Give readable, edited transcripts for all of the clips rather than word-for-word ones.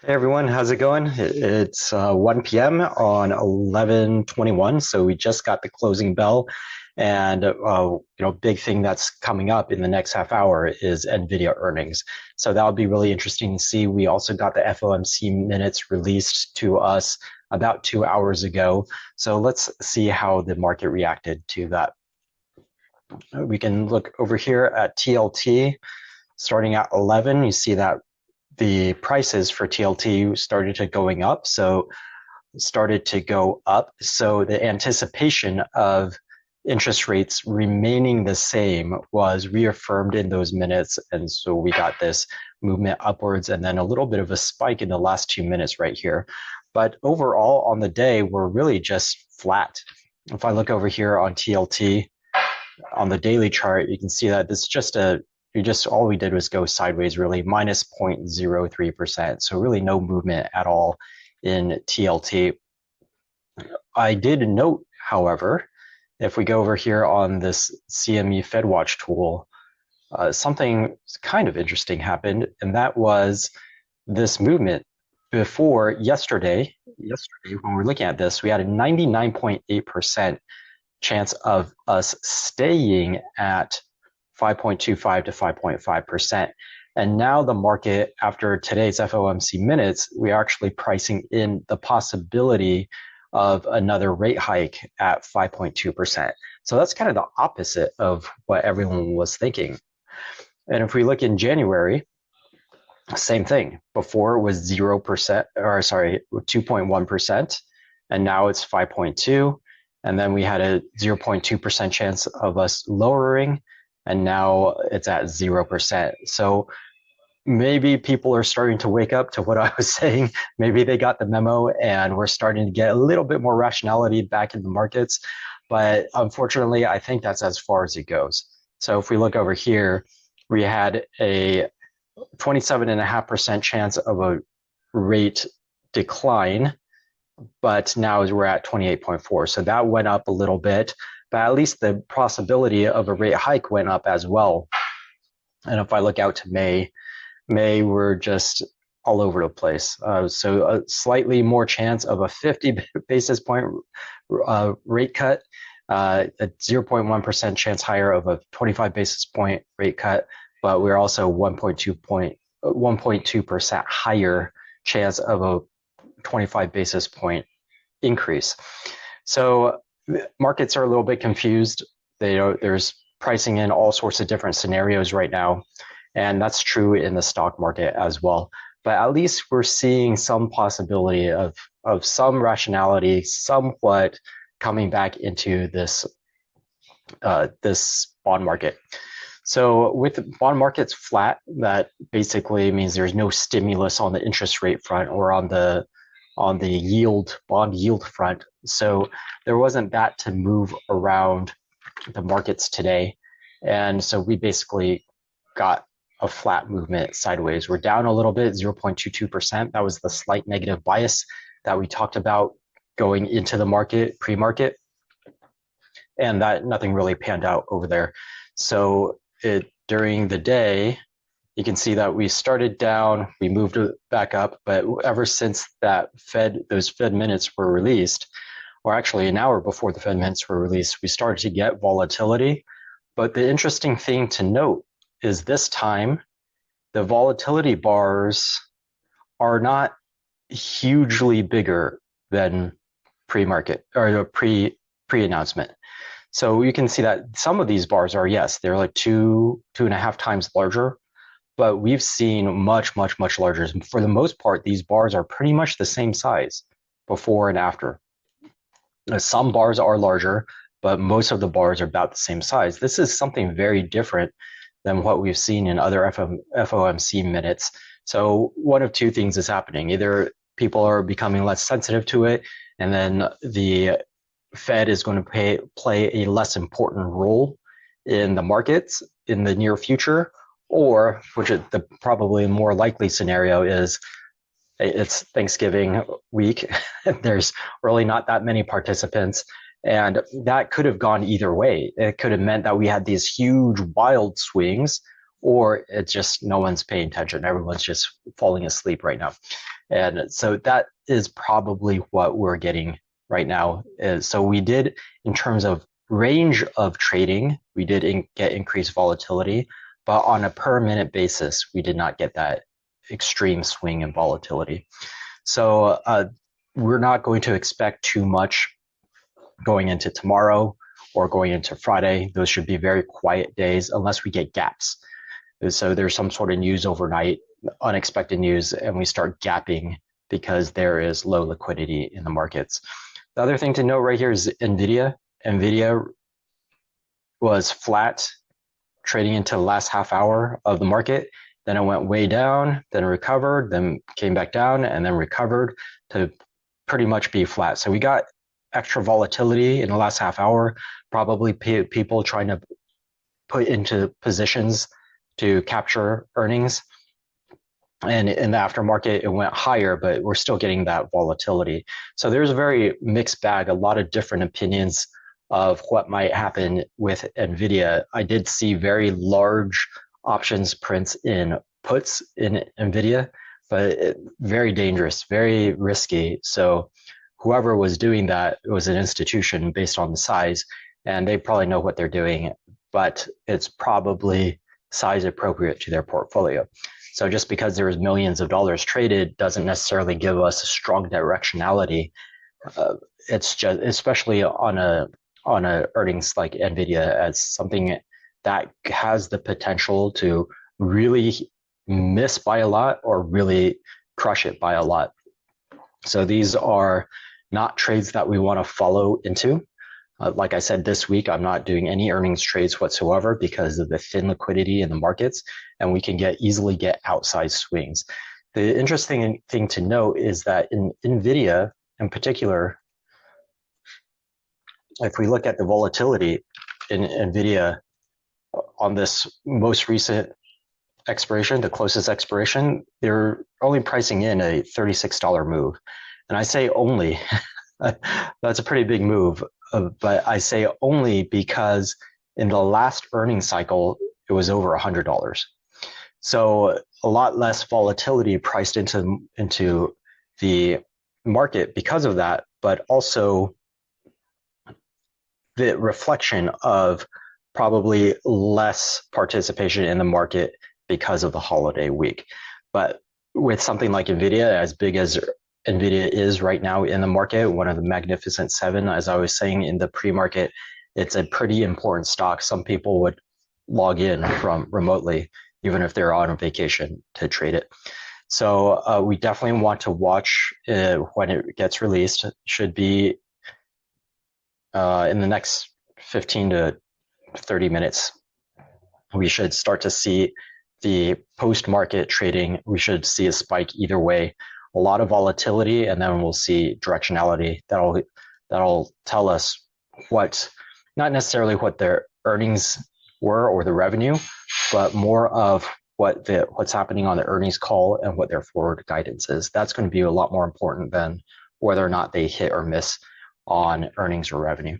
Hey everyone, how's it going? It's 1 p.m. on 11/21, so we just got the closing bell, and big thing that's coming up in the next half hour is NVDA earnings. So that'll be really interesting to see. We also got the FOMC minutes released to us about 2 hours ago, so let's see how the market reacted to that. We can look over here at TLT starting at 11. You see that the prices for TLT started to go up. So the anticipation of interest rates remaining the same was reaffirmed in those minutes. And so we got this movement upwards and then a little bit of a spike in the last 2 minutes right here. But overall on the day, we're really just flat. If I look over here on TLT, on the daily chart, you can see that this is just all we did was go sideways, really, minus 0.03%. So really no movement at all in TLT. I did note, however, if we go over here on this CME FedWatch tool, something kind of interesting happened, and that was this movement before yesterday. Yesterday, when we're looking at this, we had a 99.8% chance of us staying at 5.25 to 5.5%. And now the market, after today's FOMC minutes, we are actually pricing in the possibility of another rate hike at 5.2%. So that's kind of the opposite of what everyone was thinking. And if we look in January, same thing. Before it was 0%, or sorry, 2.1%, and now it's 5.2. And then we had a 0.2% chance of us lowering, and now it's at 0%. So maybe people are starting to wake up to what I was saying. Maybe they got the memo and we're starting to get a little bit more rationality back in the markets. But unfortunately, I think that's as far as it goes. So if we look over here, we had a 27.5% chance of a rate decline, but now we're at 28.4. So that went up a little bit, but at least the possibility of a rate hike went up as well. And if I look out to May, we're just all over the place. So a slightly more chance of a 50 basis point rate cut, a 0.1% chance higher of a 25 basis point rate cut, but we're also 1.2% higher chance of a 25 basis point increase. So markets are a little bit confused. There's pricing in all sorts of different scenarios right now, and that's true in the stock market as well. But at least we're seeing some possibility of some rationality, somewhat coming back into this bond market. So with bond markets flat, that basically means there's no stimulus on the interest rate front or on the bond yield front. So there wasn't that to move around the markets today. And so we basically got a flat movement sideways. We're down a little bit, 0.22%. That was the slight negative bias that we talked about going into the market, pre-market. And that nothing really panned out over there. So during the day, you can see that we started down, we moved back up, but ever since those Fed minutes were released, or actually an hour before the Fed minutes were released, we started to get volatility. But the interesting thing to note is this time, the volatility bars are not hugely bigger than pre-market or pre-announcement. So you can see that some of these bars are, yes, they're like 2.5 times larger, but we've seen much, much, much larger. For the most part, these bars are pretty much the same size before and after. Some bars are larger, but most of the bars are about the same size. This is something very different than what we've seen in other FOMC minutes. So one of two things is happening. Either people are becoming less sensitive to it, and then the Fed is going to play a less important role in the markets in the near future, or, which is the probably more likely scenario, is it's Thanksgiving week. There's really not that many participants, and that could have gone either way. It could have meant that we had these huge wild swings, or it's just no one's paying attention. Everyone's just falling asleep right now. And so that is probably what we're getting right now. So we did, in terms of range of trading, we did get increased volatility, but on a per minute basis, we did not get that extreme swing in volatility. So we're not going to expect too much going into tomorrow or going into Friday. Those should be very quiet days unless we get gaps. So there's some sort of news overnight, unexpected news, and we start gapping because there is low liquidity in the markets. The other thing to note right here is NVDA. NVDA was flat trading into the last half hour of the market. Then it went way down, then recovered, then came back down, and then recovered to pretty much be flat. So we got extra volatility in the last half hour, probably people trying to put into positions to capture earnings. And in the aftermarket, it went higher, but we're still getting that volatility. So there's a very mixed bag, a lot of different opinions of what might happen with NVIDIA. I did see very large options prints in puts in NVIDIA, but very dangerous, very risky. So whoever was doing that was an institution based on the size, and they probably know what they're doing, but it's probably size appropriate to their portfolio. So just because there was millions of dollars traded doesn't necessarily give us a strong directionality. It's just, especially on a earnings like NVIDIA, as something that has the potential to really miss by a lot or really crush it by a lot. So these are not trades that we want to follow into. Like I said, this week, I'm not doing any earnings trades whatsoever because of the thin liquidity in the markets, and we can easily get outsized swings. The interesting thing to note is that in NVIDIA in particular, if we look at the volatility in NVIDIA on this most recent expiration, the closest expiration, they're only pricing in a $36 move. And I say only, that's a pretty big move. But I say only because in the last earnings cycle, it was over $100. So a lot less volatility priced into the market because of that, but also the reflection of probably less participation in the market because of the holiday week. But with something like NVIDIA, as big as NVIDIA is right now in the market, one of the Magnificent Seven, as I was saying in the pre-market, it's a pretty important stock. Some people would log in from remotely, even if they're on a vacation, to trade it. So we definitely want to watch when it gets released. It should be in the next 15 to 30 minutes. We should start to see the post-market trading. We should see a spike either way. A lot of volatility, and then we'll see directionality. That'll tell us what, not necessarily what their earnings were or the revenue, but more of what's happening on the earnings call and what their forward guidance is. That's going to be a lot more important than whether or not they hit or miss on earnings or revenue.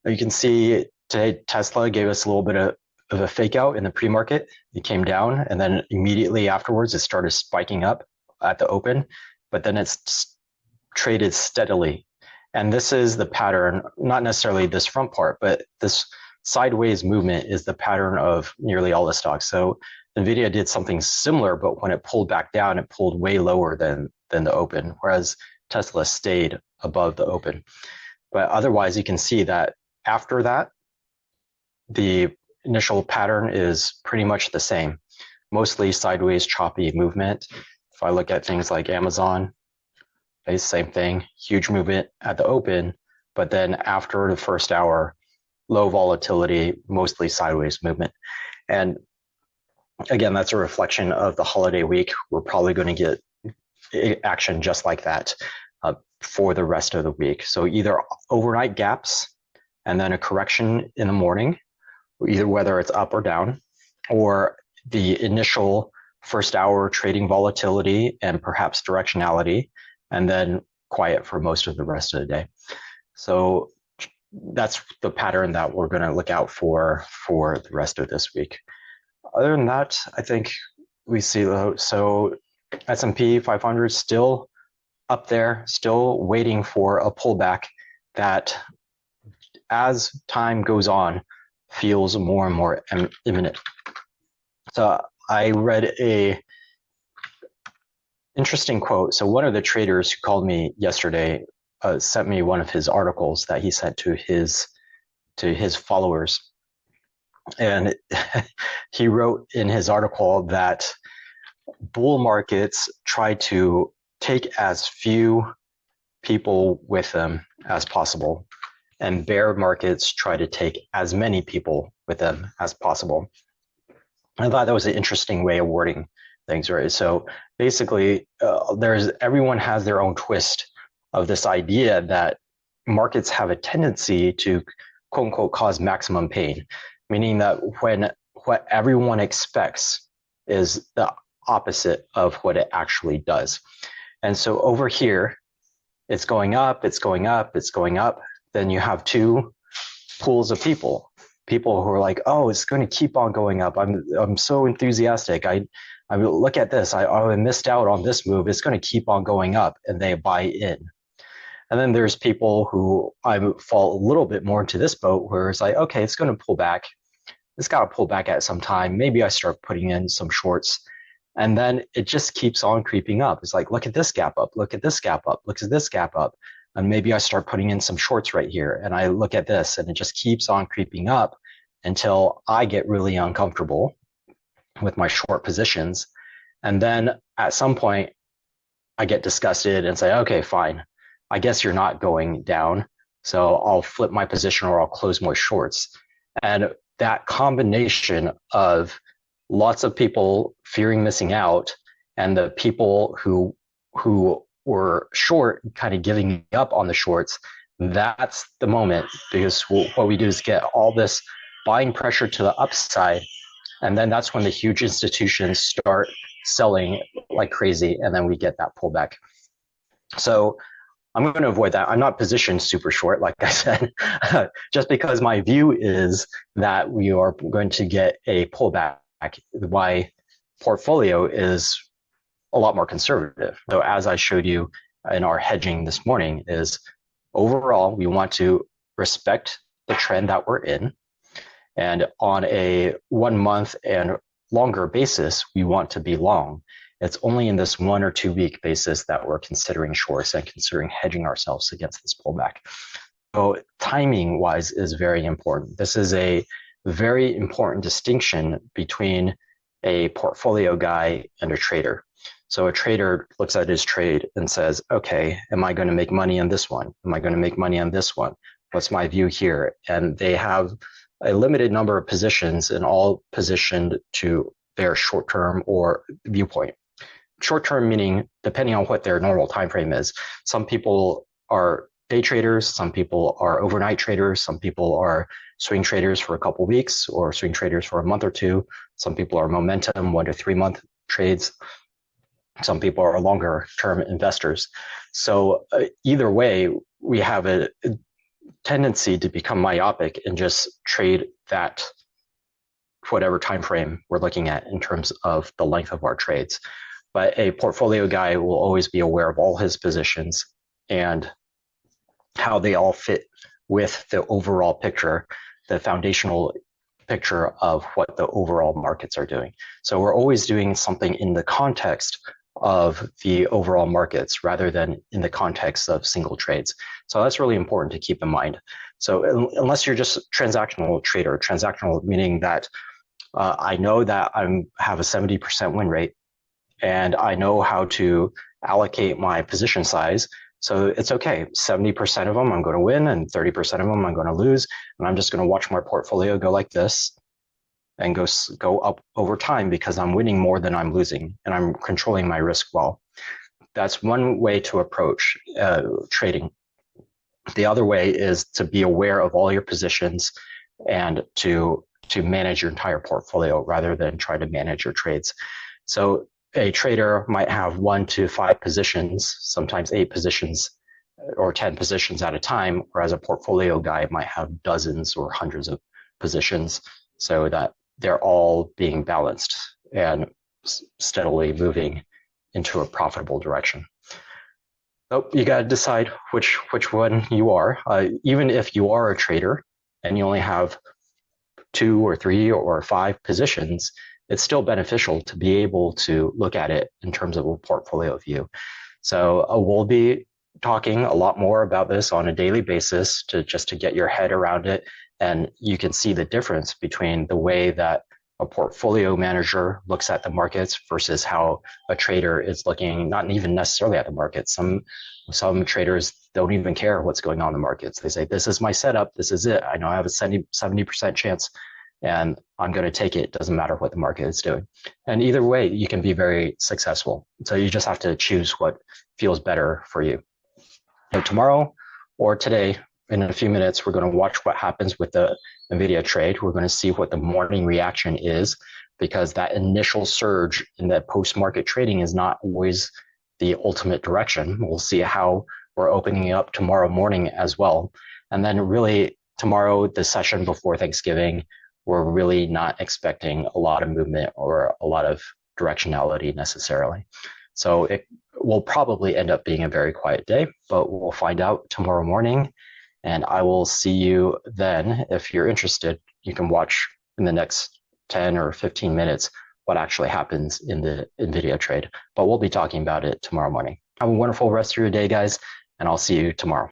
You can see today Tesla gave us a little bit of a fake out in the pre-market. It came down, and then immediately afterwards it started spiking up at the open, but then it's traded steadily. And this is the pattern, not necessarily this front part, but this sideways movement is the pattern of nearly all the stocks. So NVIDIA did something similar, but when it pulled back down, it pulled way lower than the open, whereas Tesla stayed above the open. But otherwise, you can see that after that, the initial pattern is pretty much the same, mostly sideways choppy movement. If I look at things like Amazon, same thing, huge movement at the open, but then after the first hour, low volatility, mostly sideways movement. And again, that's a reflection of the holiday week. We're probably going to get action just like that for the rest of the week. So either overnight gaps and then a correction in the morning, either whether it's up or down, or the initial first hour trading volatility and perhaps directionality, and then quiet for most of the rest of the day. So that's the pattern that we're going to look out for the rest of this week. Other than that, I think we see, so S&P 500 still up there, still waiting for a pullback that, as time goes on, feels more and more imminent. So I read a interesting quote. So one of the traders who called me yesterday sent me one of his articles that he sent to his followers, and he wrote in his article that bull markets try to take as few people with them as possible, and bear markets try to take as many people with them as possible. I thought that was an interesting way of wording things, right? So basically, everyone has their own twist of this idea that markets have a tendency to quote unquote cause maximum pain, meaning that when what everyone expects is the opposite of what it actually does. And so over here, it's going up, it's going up, it's going up. Then you have two pools of people who are like, oh, it's going to keep on going up. I'm so enthusiastic. I look at this. I missed out on this move. It's going to keep on going up, and they buy in. And then there's people who I fall a little bit more into this boat where it's like, okay, it's going to pull back. It's got to pull back at some time. Maybe I start putting in some shorts. And then it just keeps on creeping up. It's like, look at this gap up. Look at this gap up. Look at this gap up. And maybe I start putting in some shorts right here. And I look at this, and it just keeps on creeping up until I get really uncomfortable with my short positions. And then at some point, I get disgusted and say, okay, fine. I guess you're not going down. So I'll flip my position or I'll close more shorts. And that combination of lots of people fearing missing out and the people who were short kind of giving up on the shorts, that's the moment, because what we do is get all this buying pressure to the upside, and then that's when the huge institutions start selling like crazy, and then we get that pullback. So I'm going to avoid that. I'm not positioned super short, like I said, just because my view is that we are going to get a pullback. My portfolio is a lot more conservative. So as I showed you in our hedging this morning, is overall, we want to respect the trend that we're in. And on a 1 month and longer basis, we want to be long. It's only in this 1 or 2 week basis that we're considering shorts and considering hedging ourselves against this pullback. So timing wise is very important. This is a very important distinction between a portfolio guy and a trader. So a trader looks at his trade and says, okay, am I going to make money on this one? Am I going to make money on this one? What's my view here? And they have a limited number of positions, and all positioned to their short-term or viewpoint. Short-term meaning depending on what their normal time frame is. Some people are day traders, some people are overnight traders, some people are swing traders for a couple of weeks or swing traders for a month or two. Some people are momentum 1 to 3 month trades. Some people are longer term investors. So either way, we have a tendency to become myopic and just trade that whatever time frame we're looking at in terms of the length of our trades. But a portfolio guy will always be aware of all his positions and how they all fit with the overall picture, the foundational picture of what the overall markets are doing. So we're always doing something in the context of the overall markets rather than in the context of single trades. So that's really important to keep in mind. So unless you're just a transactional trader, transactional meaning that I know that I have a 70% win rate, and I know how to allocate my position size. So it's okay. 70% of them I'm going to win, and 30% of them I'm going to lose. And I'm just going to watch my portfolio go like this and go up over time because I'm winning more than I'm losing, and I'm controlling my risk well. That's one way to approach trading. The other way is to be aware of all your positions and to manage your entire portfolio rather than try to manage your trades. So a trader might have 1 to 5 positions, sometimes 8 positions or 10 positions at a time, whereas a portfolio guy might have dozens or hundreds of positions, so that they're all being balanced and steadily moving into a profitable direction. So you got to decide which one you are. Even if you are a trader and you only have 2 or 3 or 5 positions, it's still beneficial to be able to look at it in terms of a portfolio view. So we'll be talking a lot more about this on a daily basis to get your head around it. And you can see the difference between the way that a portfolio manager looks at the markets versus how a trader is looking, not even necessarily at the markets. Some traders don't even care what's going on in the markets. They say, this is my setup. This is it. I know I have a 70% chance and I'm going to take it. Doesn't matter what the market is doing. And either way, you can be very successful. So you just have to choose what feels better for you. So tomorrow or today, in a few minutes, we're going to watch what happens with the NVDA trade. We're going to see what the morning reaction is, because that initial surge in the post-market trading is not always the ultimate direction. We'll see how we're opening up tomorrow morning as well. And then really tomorrow, the session before Thanksgiving, we're really not expecting a lot of movement or a lot of directionality necessarily. So it will probably end up being a very quiet day, but we'll find out tomorrow morning. And I will see you then. If you're interested, you can watch in the next 10 or 15 minutes what actually happens in the NVIDIA trade. But we'll be talking about it tomorrow morning. Have a wonderful rest of your day, guys, and I'll see you tomorrow.